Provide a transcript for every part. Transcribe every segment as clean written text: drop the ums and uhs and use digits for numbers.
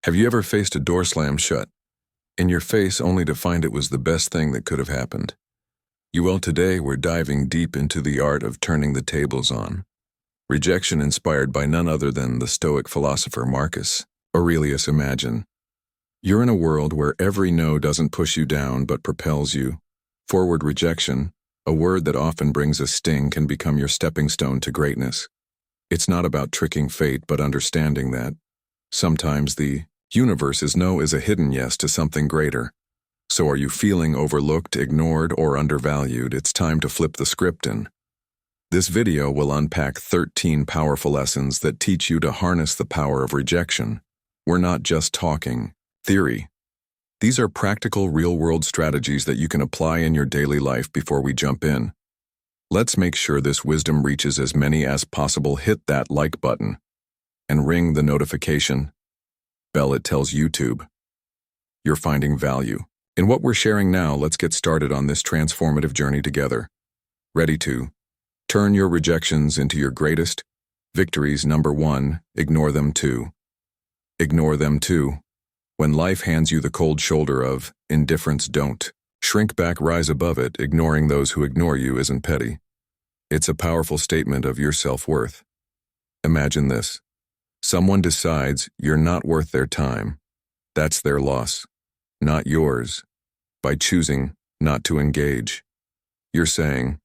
Have you ever faced a door slammed shut in your face only to find it was the best thing that could have happened? Today we're diving deep into the art of turning the tables on. Rejection inspired by none other than the Stoic philosopher Marcus Aurelius. Imagine you're in a world where every no doesn't push you down but propels you forward. Rejection, a word that often brings a sting, can become your stepping stone to greatness. It's not about tricking fate but understanding that sometimes the universe's no is a hidden yes to something greater. So are you feeling overlooked, ignored, or undervalued? It's time to flip the script in. This video will unpack 13 powerful lessons that teach you to harness the power of rejection. We're not just talking theory. These are practical, real-world strategies that you can apply in your daily life. Before we jump in, let's make sure this wisdom reaches as many as possible. Hit that like button and ring the notification bell. It tells YouTube you're finding value in what we're sharing now. Let's get started on this transformative journey together. Ready to turn your rejections into your greatest victories. Number 1, ignore them too. Ignore them too. When life hands you the cold shoulder of indifference, don't shrink back, rise above it. Ignoring those who ignore you isn't petty. It's a powerful statement of your self-worth. Imagine this. Someone decides you're not worth their time. That's their loss, not yours. By choosing not to engage, you're saying,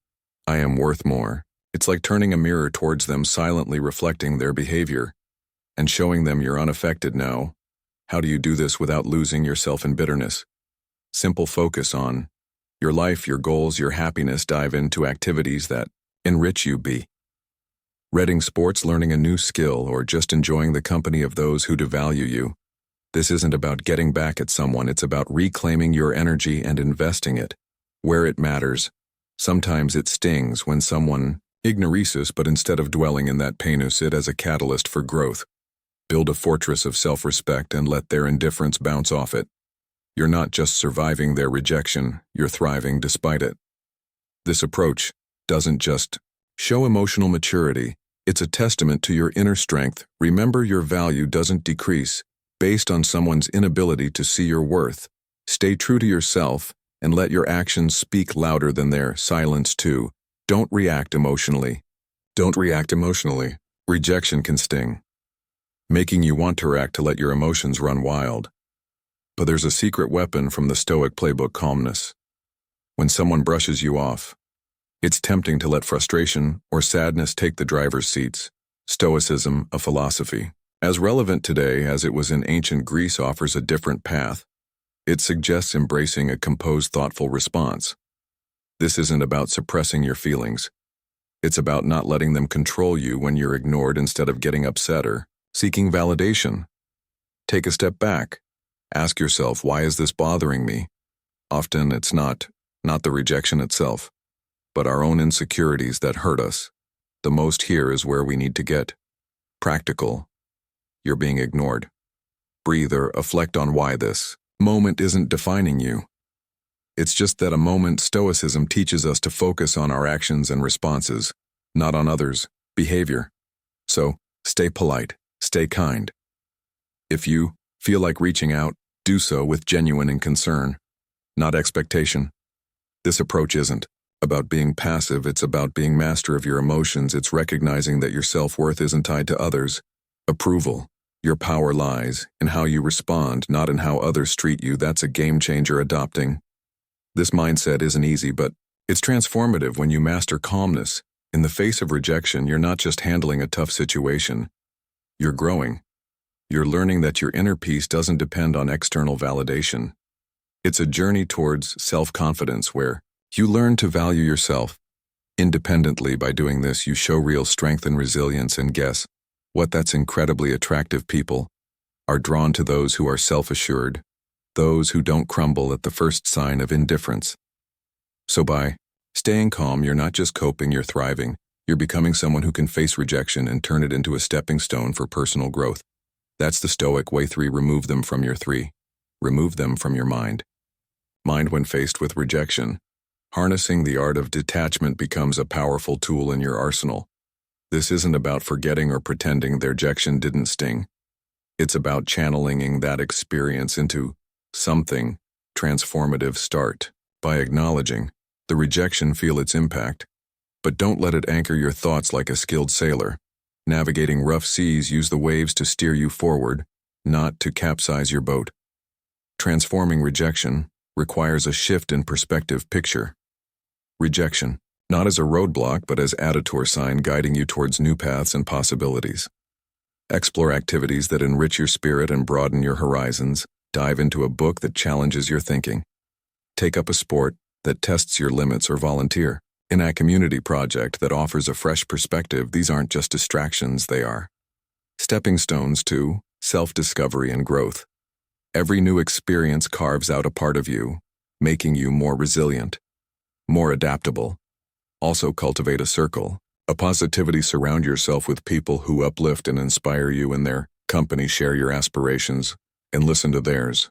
I am worth more. It's like turning a mirror towards them, silently reflecting their behavior and showing them you're unaffected now. How do you do this without losing yourself in bitterness? Simple: focus on your life, your goals, your happiness. Dive into activities that enrich you. Be reading, sports, learning a new skill, or just enjoying the company of those who devalue you. This isn't about getting back at someone, it's about reclaiming your energy and investing it where it matters. Sometimes it stings when someone ignores us, but instead of dwelling in that pain, use it as a catalyst for growth. Build a fortress of self-respect and let their indifference bounce off it. You're not just surviving their rejection, you're thriving despite it. This approach doesn't just show emotional maturity, it's a testament to your inner strength. Remember, your value doesn't decrease based on someone's inability to see your worth. Stay true to yourself and let your actions speak louder than their silence too. Don't react emotionally. Don't react emotionally. Rejection can sting, making you want to react, to let your emotions run wild. But there's a secret weapon from the Stoic playbook: calmness. When someone brushes you off, it's tempting to let frustration or sadness take the driver's seats. Stoicism, a philosophy as relevant today as it was in ancient Greece, offers a different path. It suggests embracing a composed, thoughtful response. This isn't about suppressing your feelings. It's about not letting them control you when you're ignored. Instead of getting upset or seeking validation, take a step back. Ask yourself, why is this bothering me? Often it's not the rejection itself, but our own insecurities that hurt us the most. Here is where we need to get practical. You're being ignored. Breathe or reflect on why this moment isn't defining you. It's just that a moment. Stoicism teaches us to focus on our actions and responses, not on others' behavior. So, stay polite, stay kind. If you feel like reaching out, do so with genuine concern, not expectation. This approach isn't about being passive, it's about being master of your emotions. It's recognizing that your self-worth isn't tied to others' approval. Your power lies in how you respond, not in how others treat you. That's a game changer. Adopting this mindset isn't easy, but it's transformative. When you master calmness in the face of rejection, you're not just handling a tough situation, you're growing. You're learning that your inner peace doesn't depend on external validation. It's a journey towards self-confidence where you learn to value yourself independently. By doing this, you show real strength and resilience, and guess what? That's incredibly attractive. People are drawn to those who are self-assured, those who don't crumble at the first sign of indifference. So by staying calm, you're not just coping, you're thriving. You're becoming someone who can face rejection and turn it into a stepping stone for personal growth. That's the Stoic way. 3. Remove them from your mind. When faced with rejection, harnessing the art of detachment becomes a powerful tool in your arsenal. This isn't about forgetting or pretending the rejection didn't sting. It's about channeling that experience into something transformative. Start by acknowledging the rejection, feel its impact, but don't let it anchor your thoughts. Like a skilled sailor navigating rough seas, use the waves to steer you forward, not to capsize your boat. Transforming rejection requires a shift in perspective. Picture rejection not as a roadblock, but as a detour sign guiding you towards new paths and possibilities. Explore activities that enrich your spirit and broaden your horizons. Dive into a book that challenges your thinking. Take up a sport that tests your limits, or volunteer in a community project that offers a fresh perspective. These aren't just distractions, they are stepping stones to self-discovery and growth. Every new experience carves out a part of you, making you more resilient, more adaptable. Also cultivate a circle of positivity. Surround yourself with people who uplift and inspire you. In their company, share your aspirations and listen to theirs.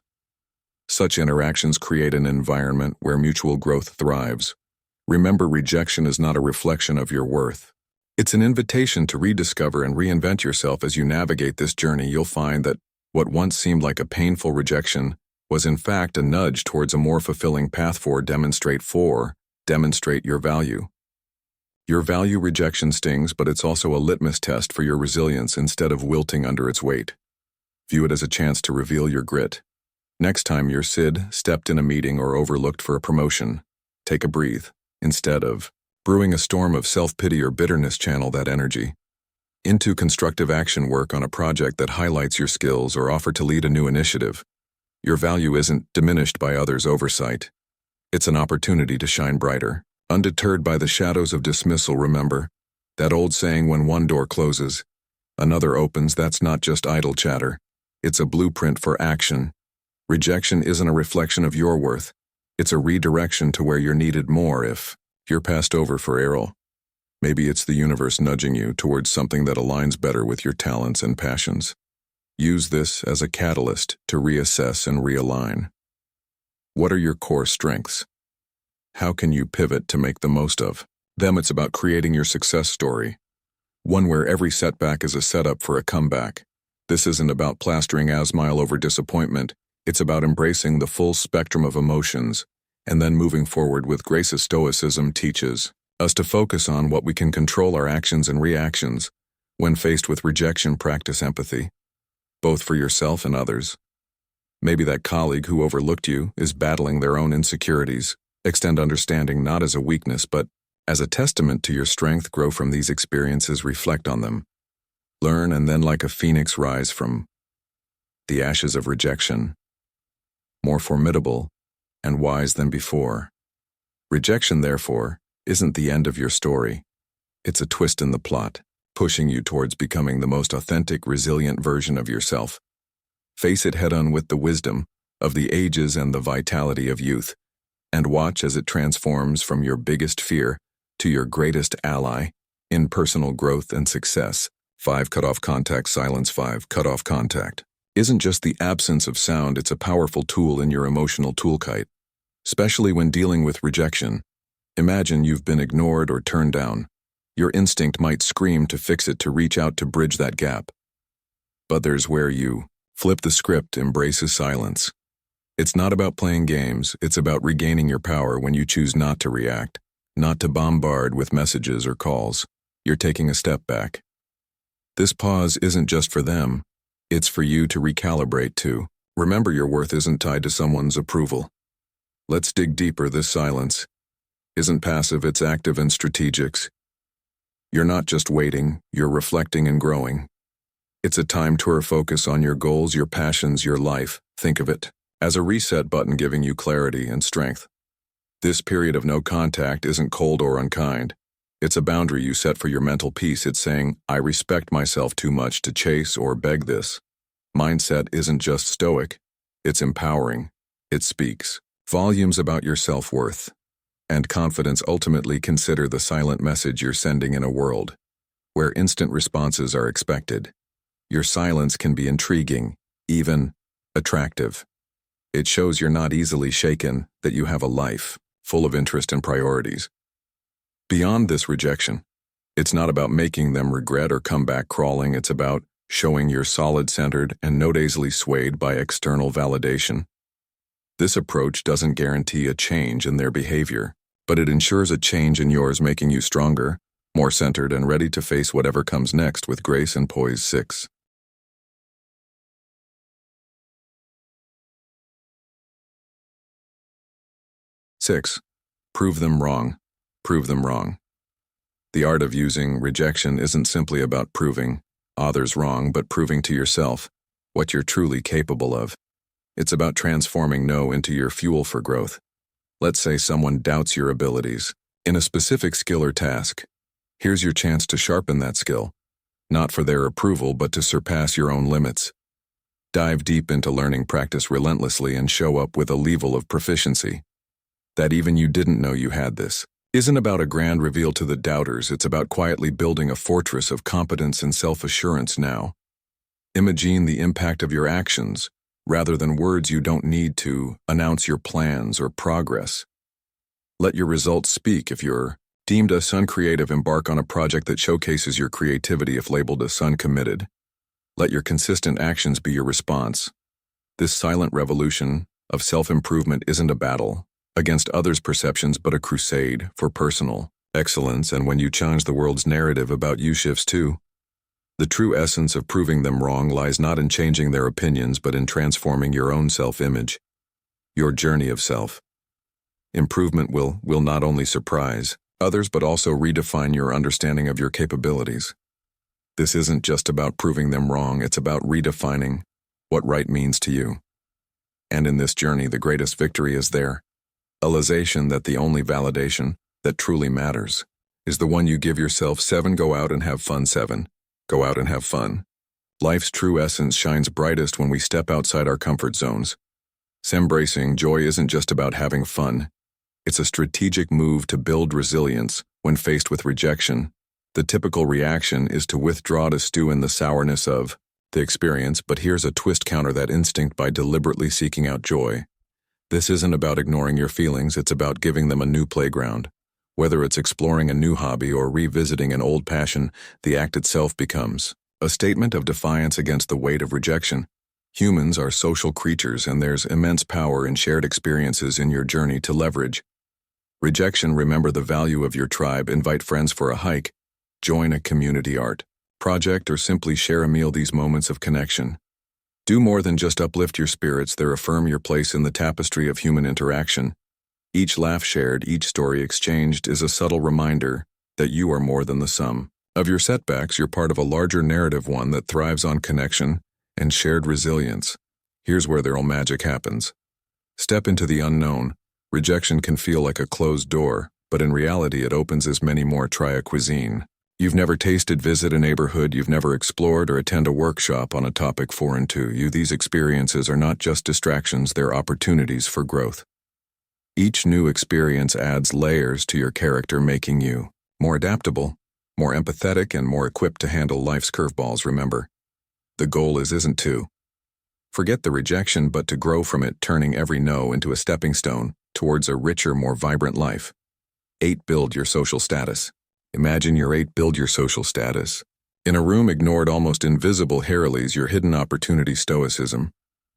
Such interactions create an environment where mutual growth thrives. Remember, rejection is not a reflection of your worth. It's an invitation to rediscover and reinvent yourself. As you navigate this journey, you'll find that what once seemed like a painful rejection was in fact a nudge towards a more fulfilling path forward. Demonstrate your value. Your value. Rejection stings, but it's also a litmus test for your resilience. Instead of wilting under its weight, view it as a chance to reveal your grit. Next time you're stepped in a meeting or overlooked for a promotion, take a breath. Instead of brewing a storm of self-pity or bitterness, channel that energy into constructive action. Work on a project that highlights your skills or offer to lead a new initiative. Your value isn't diminished by others' oversight. It's an opportunity to shine brighter. Undeterred by the shadows of dismissal, remember that old saying, when one door closes, another opens. That's not just idle chatter. It's a blueprint for action. Rejection isn't a reflection of your worth. It's a redirection to where you're needed more. If you're passed over for error, maybe it's the universe nudging you towards something that aligns better with your talents and passions. Use this as a catalyst to reassess and realign. What are your core strengths? How can you pivot to make the most of them? It's about creating your success story, one where every setback is a setup for a comeback. This isn't about plastering a smile over disappointment. It's about embracing the full spectrum of emotions and then moving forward with grace. Stoicism teaches us to focus on what we can control, our actions and reactions. When faced with rejection, practice empathy, both for yourself and others. Maybe that colleague who overlooked you is battling their own insecurities. Extend understanding not as a weakness, but as a testament to your strength. Grow from these experiences, reflect on them, learn, and then, like a phoenix, rise from the ashes of rejection, more formidable and wise than before. Rejection, therefore, isn't the end of your story. It's a twist in the plot, pushing you towards becoming the most authentic, resilient version of yourself. Face it head-on with the wisdom of the ages and the vitality of youth, and watch as it transforms from your biggest fear to your greatest ally in personal growth and success. 5. Cut off contact. Silence. 5. Cut off contact isn't just the absence of sound, it's a powerful tool in your emotional toolkit, especially when dealing with rejection. Imagine you've been ignored or turned down. Your instinct might scream to fix it, to reach out, to bridge that gap. But there's where you flip the script. Embraces silence. It's not about playing games, it's about regaining your power. When you choose not to react, not to bombard with messages or calls, you're taking a step back. This pause isn't just for them, it's for you to recalibrate too. Remember, your worth isn't tied to someone's approval. Let's dig deeper. This silence isn't passive, it's active and strategic. You're not just waiting, you're reflecting and growing. It's a time to focus on your goals, your passions, your life. Think of it as a reset button, giving you clarity and strength. This period of no contact isn't cold or unkind. It's a boundary you set for your mental peace. It's saying, I respect myself too much to chase or beg. This mindset isn't just stoic, it's empowering. It speaks volumes about your self-worth and confidence. Ultimately, consider the silent message you're sending in a world where instant responses are expected. Your silence can be intriguing, even attractive. It shows you're not easily shaken, that you have a life full of interest and priorities. Beyond this rejection, it's not about making them regret or come back crawling. It's about showing you're solid-centered and not easily swayed by external validation. This approach doesn't guarantee a change in their behavior, but it ensures a change in yours, making you stronger, more centered, and ready to face whatever comes next with grace and poise. 6. Prove them wrong. Prove them wrong. The art of using rejection isn't simply about proving others wrong, but proving to yourself what you're truly capable of. It's about transforming no into your fuel for growth. Let's say someone doubts your abilities in a specific skill or task. Here's your chance to sharpen that skill, not for their approval, but to surpass your own limits. Dive deep into learning, practice relentlessly, and show up with a level of proficiency that even you didn't know you had. This isn't about a grand reveal to the doubters, it's about quietly building a fortress of competence and self-assurance now. Imagine the impact of your actions, rather than words. You don't need to announce your plans or progress. Let your results speak. If you're deemed as uncreative, embark on a project that showcases your creativity. If labeled as uncommitted, let your consistent actions be your response. This silent revolution of self-improvement isn't a battle against others' perceptions, but a crusade for personal excellence. And when you challenge the world's narrative about you, shifts too. The true essence of proving them wrong lies not in changing their opinions, but in transforming your own self-image. Your journey of self-improvement will not only surprise others, but also redefine your understanding of your capabilities. This isn't just about proving them wrong, it's about redefining what right means to you. And in this journey, the greatest victory is their realization that the only validation that truly matters is the one you give yourself. 7. Go out and have fun. 7. Go out and have fun. Life's true essence shines brightest when we step outside our comfort zones. Embracing joy isn't just about having fun. It's a strategic move to build resilience when faced with rejection. The typical reaction is to withdraw, to stew in the sourness of the experience, but here's a twist: counter that instinct by deliberately seeking out joy. This isn't about ignoring your feelings, it's about giving them a new playground. Whether it's exploring a new hobby or revisiting an old passion, the act itself becomes a statement of defiance against the weight of rejection. Humans are social creatures, and there's immense power in shared experiences in your journey to leverage rejection. Remember the value of your tribe. Invite friends for a hike, join a community art project, or simply share a meal. These moments of connection do more than just uplift your spirits, they affirm your place in the tapestry of human interaction. Each laugh shared, each story exchanged is a subtle reminder that you are more than the sum of your setbacks. You're part of a larger narrative, one that thrives on connection and shared resilience. Here's where the real magic happens. Step into the unknown. Rejection can feel like a closed door, but in reality it opens as many more. Try a cuisine you've never tasted, visit a neighborhood you've never explored, or attend a workshop on a topic foreign to you. These experiences are not just distractions, they're opportunities for growth. Each new experience adds layers to your character, making you more adaptable, more empathetic, and more equipped to handle life's curveballs. Remember, the goal isn't to forget the rejection, but to grow from it, turning every no into a stepping stone towards a richer, more vibrant life. 8. Build your social status. Imagine your 8. Build your social status. In a room ignored, almost invisible, Aurelius, your hidden opportunity. Stoicism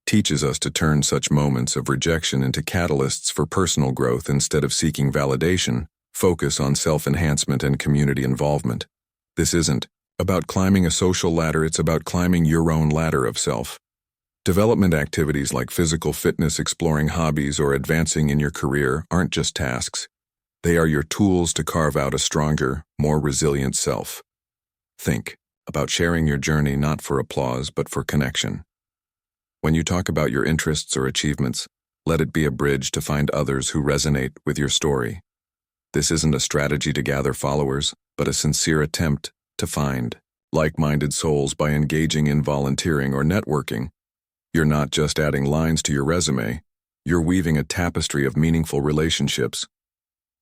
teaches us to turn such moments of rejection into catalysts for personal growth. Instead of seeking validation, focus on self-enhancement and community involvement. This isn't about climbing a social ladder, it's about climbing your own ladder of self-development. Activities like physical fitness, exploring hobbies, or advancing in your career aren't just tasks. They are your tools to carve out a stronger, more resilient self. Think about sharing your journey not for applause, but for connection. When you talk about your interests or achievements, let it be a bridge to find others who resonate with your story. This isn't a strategy to gather followers, but a sincere attempt to find like-minded souls by engaging in volunteering or networking. You're not just adding lines to your resume, you're weaving a tapestry of meaningful relationships.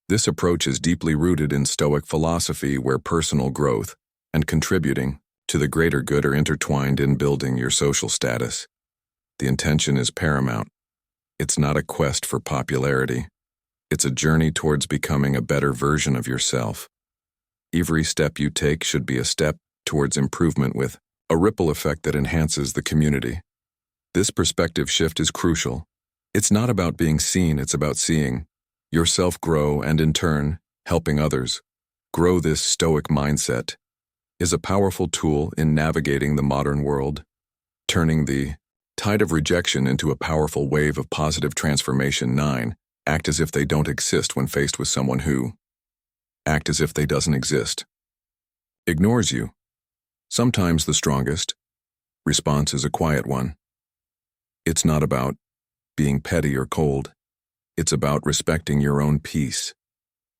This approach is deeply rooted in Stoic philosophy, where personal growth and contributing to the greater good are intertwined in building your social status. The intention is paramount. It's not a quest for popularity. It's a journey towards becoming a better version of yourself. Every step you take should be a step towards improvement with a ripple effect that enhances the community. This perspective shift is crucial. It's not about being seen, it's about seeing yourself grow and, in turn, helping others grow. This Stoic mindset is a powerful tool in navigating the modern world, turning the tide of rejection into a powerful wave of positive transformation. 9. Act as if they don't exist when faced with someone who act as if they doesn't exist, ignores you. Sometimes the strongest response is a quiet one. It's not about being petty or cold. It's about respecting your own peace.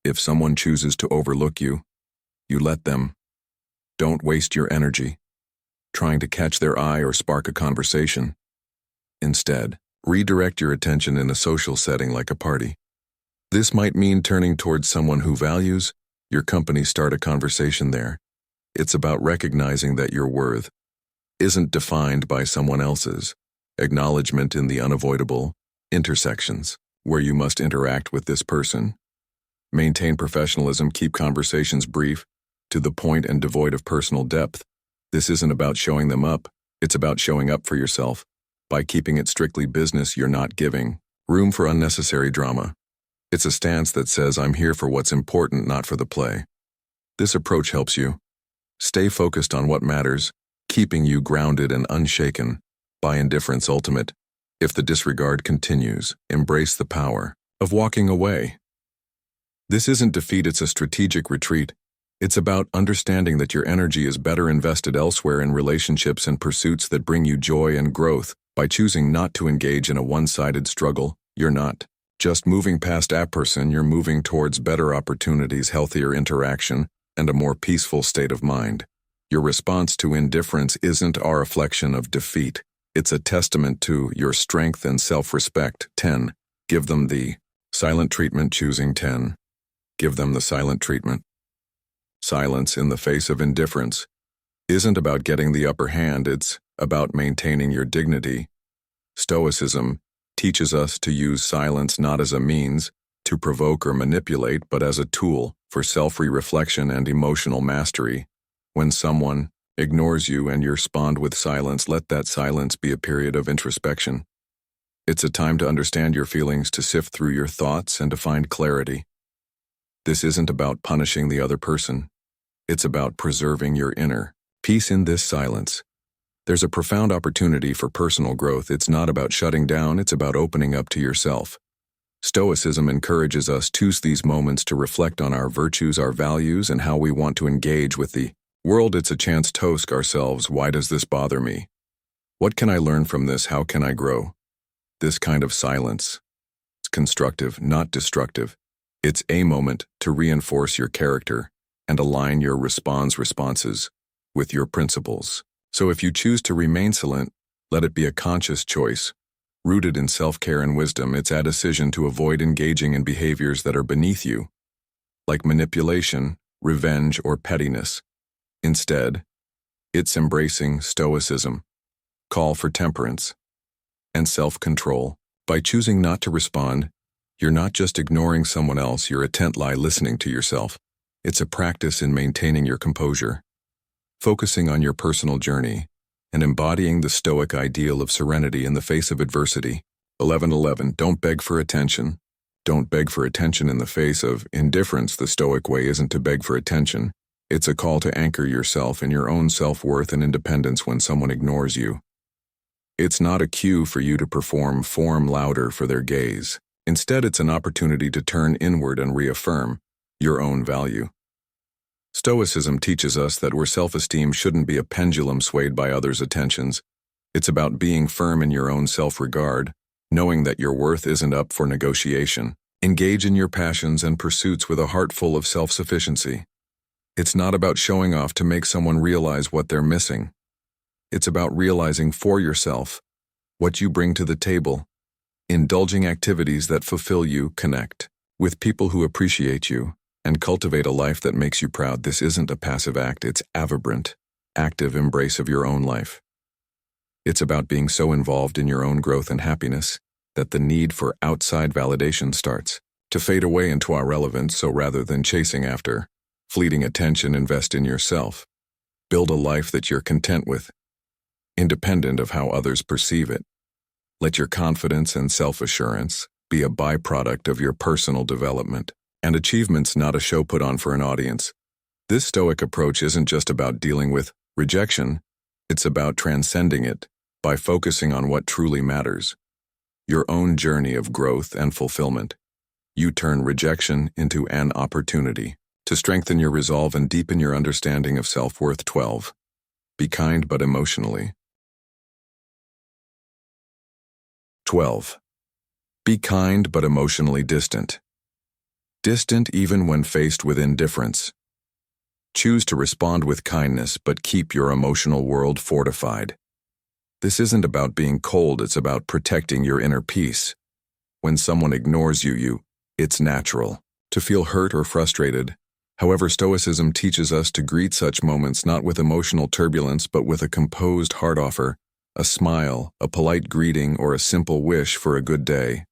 If someone chooses to overlook you, you let them. Don't waste your energy trying to catch their eye or spark a conversation. Instead, redirect your attention in a social setting like a party. This might mean turning towards someone who values your company. Start a conversation there. It's about recognizing that your worth isn't defined by someone else's acknowledgement in the unavoidable intersections where you must interact with this person. Maintain professionalism. Keep conversations brief, to the point, and devoid of personal depth. This isn't about showing them up, it's about showing up for yourself. By keeping it strictly business, you're not giving room for unnecessary drama. It's a stance that says, I'm here for what's important, not for the play. This approach helps you stay focused on what matters, keeping you grounded and unshaken by indifference. Ultimate. If the disregard continues, embrace the power of walking away. This isn't defeat, it's a strategic retreat. It's about understanding that your energy is better invested elsewhere, in relationships and pursuits that bring you joy and growth. By choosing not to engage in a one-sided struggle, you're not just moving past a person, you're moving towards better opportunities, healthier interaction, and a more peaceful state of mind. Your response to indifference isn't a reflection of defeat. It's a testament to your strength and self-respect. 10. Give them the silent treatment. Choosing 10. Give them the silent treatment. Silence in the face of indifference isn't about getting the upper hand, it's about maintaining your dignity. Stoicism teaches us to use silence not as a means to provoke or manipulate, but as a tool for self-reflection and emotional mastery. When someone ignores you and you respond with silence, let that silence be a period of introspection. It's a time to understand your feelings, to sift through your thoughts, and to find clarity. This isn't about punishing the other person. It's about preserving your inner peace in this silence. There's a profound opportunity for personal growth. It's not about shutting down, it's about opening up to yourself. Stoicism encourages us to use these moments to reflect on our virtues, our values, and how we want to engage with the world. It's a chance to ask ourselves, why does this bother me? What can I learn from this? How can I grow? This kind of silence, it's constructive, not destructive. It's a moment to reinforce your character and align your responses with your principles. So if you choose to remain silent, let it be a conscious choice, rooted in self-care and wisdom. It's a decision to avoid engaging in behaviors that are beneath you, like manipulation, revenge, or pettiness. Instead, it's embracing Stoicism, call for temperance, and self-control. By choosing not to respond, you're not just ignoring someone else, you're attentively listening to yourself. It's a practice in maintaining your composure, focusing on your personal journey, and embodying the Stoic ideal of serenity in the face of adversity. 11:11. Don't beg for attention. Don't beg for attention in the face of indifference. The Stoic way isn't to beg for attention. It's a call to anchor yourself in your own self-worth and independence when someone ignores you. It's not a cue for you to perform louder for their gaze. Instead, it's an opportunity to turn inward and reaffirm your own value. Stoicism teaches us that our self-esteem shouldn't be a pendulum swayed by others' attentions. It's about being firm in your own self-regard, knowing that your worth isn't up for negotiation. Engage in your passions and pursuits with a heart full of self-sufficiency. It's not about showing off to make someone realize what they're missing. It's about realizing for yourself what you bring to the table, indulging activities that fulfill you, connect with people who appreciate you, and cultivate a life that makes you proud. This isn't a passive act, it's a vibrant, active embrace of your own life. It's about being so involved in your own growth and happiness that the need for outside validation starts to fade away into irrelevance. So rather than chasing after fleeting attention, invest in yourself. Build a life that you're content with, independent of how others perceive it. Let your confidence and self-assurance be a byproduct of your personal development, and achievements not a show put on for an audience. This Stoic approach isn't just about dealing with rejection, it's about transcending it by focusing on what truly matters, your own journey of growth and fulfillment. You turn rejection into an opportunity to strengthen your resolve and deepen your understanding of self-worth. 12. Be kind but emotionally. 12. Be kind but emotionally distant. Distant even when faced with indifference. Choose to respond with kindness but keep your emotional world fortified. This isn't about being cold, it's about protecting your inner peace. When someone ignores you, it's natural to feel hurt or frustrated. However, Stoicism teaches us to greet such moments not with emotional turbulence but with a composed heart offer, a smile, a polite greeting, or a simple wish for a good day.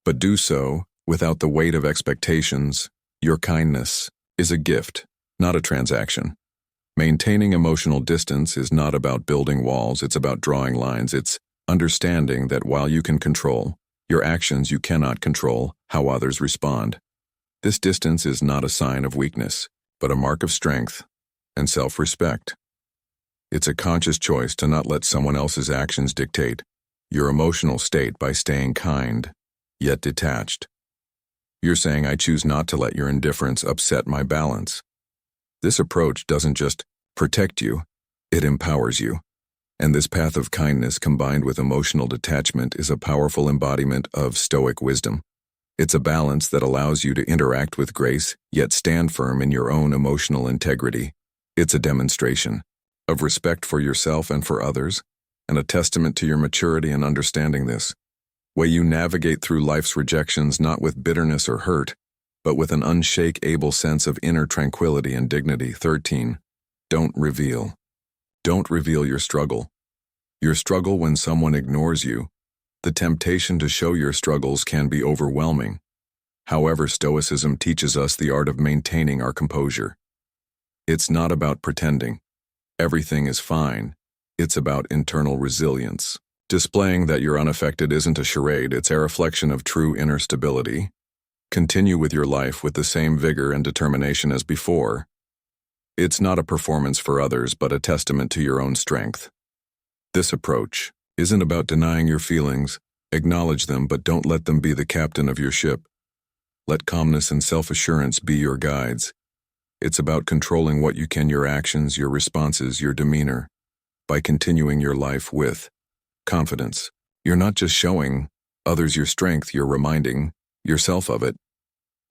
But do so without the weight of expectations. Your kindness is a gift, not a transaction. Maintaining emotional distance is not about building walls, it's about drawing lines. It's understanding that while you can control your actions, you cannot control how others respond. This distance is not a sign of weakness, but a mark of strength and self-respect. It's a conscious choice to not let someone else's actions dictate your emotional state by staying kind, yet detached. You're saying, I choose not to let your indifference upset my balance. This approach doesn't just protect you, it empowers you. And this path of kindness combined with emotional detachment is a powerful embodiment of Stoic wisdom. It's a balance that allows you to interact with grace, yet stand firm in your own emotional integrity. It's a demonstration of respect for yourself and for others, and a testament to your maturity in understanding this. Way you navigate through life's rejections not with bitterness or hurt, but with an unshakable sense of inner tranquility and dignity. 13. Don't reveal. Don't reveal your struggle. Your struggle when someone ignores you. The temptation to show your struggles can be overwhelming. However, Stoicism teaches us the art of maintaining our composure. It's not about pretending everything is fine. It's about internal resilience. Displaying that you're unaffected isn't a charade, it's a reflection of true inner stability. Continue with your life with the same vigor and determination as before. It's not a performance for others, but a testament to your own strength. This approach isn't about denying your feelings. Acknowledge them, but don't let them be the captain of your ship. Let calmness and self-assurance be your guides. It's about controlling what you can, your actions, your responses, your demeanor. By continuing your life with confidence, you're not just showing others your strength, you're reminding yourself of it.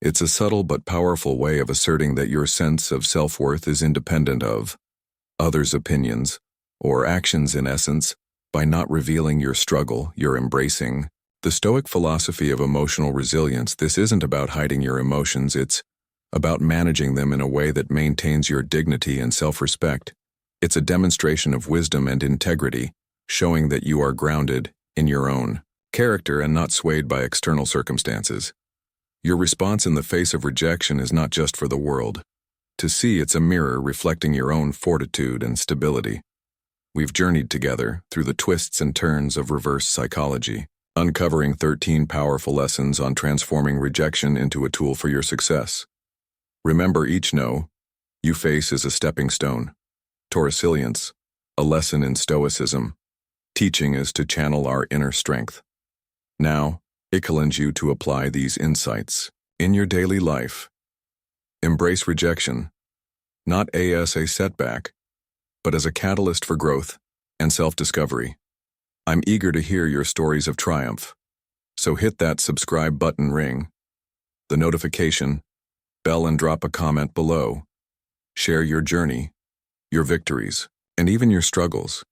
It's a subtle but powerful way of asserting that your sense of self-worth is independent of others' opinions or actions. In essence, by not revealing your struggle, you're embracing the Stoic philosophy of emotional resilience. This isn't about hiding your emotions, it's about managing them in a way that maintains your dignity and self-respect. It's a demonstration of wisdom and integrity, showing that you are grounded in your own character and not swayed by external circumstances. Your response in the face of rejection is not just for the world to see, it's a mirror reflecting your own fortitude and stability. We've journeyed together through the twists and turns of reverse psychology, uncovering 13 powerful lessons on transforming rejection into a tool for your success. Remember, each no you face is a stepping stone to resilience, a lesson in Stoicism. Teaching is to channel our inner strength. Now, I challenge you to apply these insights in your daily life. Embrace rejection, not as a setback, but as a catalyst for growth and self-discovery. I'm eager to hear your stories of triumph, so hit that subscribe button, ring the notification bell, and drop a comment below. Share your journey, your victories, and even your struggles.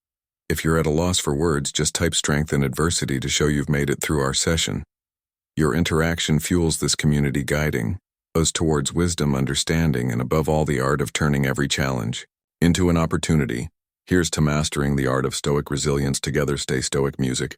If you're at a loss for words, just type strength in adversity to show you've made it through our session. Your interaction fuels this community, guiding us towards wisdom, understanding, and above all, the art of turning every challenge into an opportunity. Here's to mastering the art of Stoic resilience. Together, stay Stoic. Music.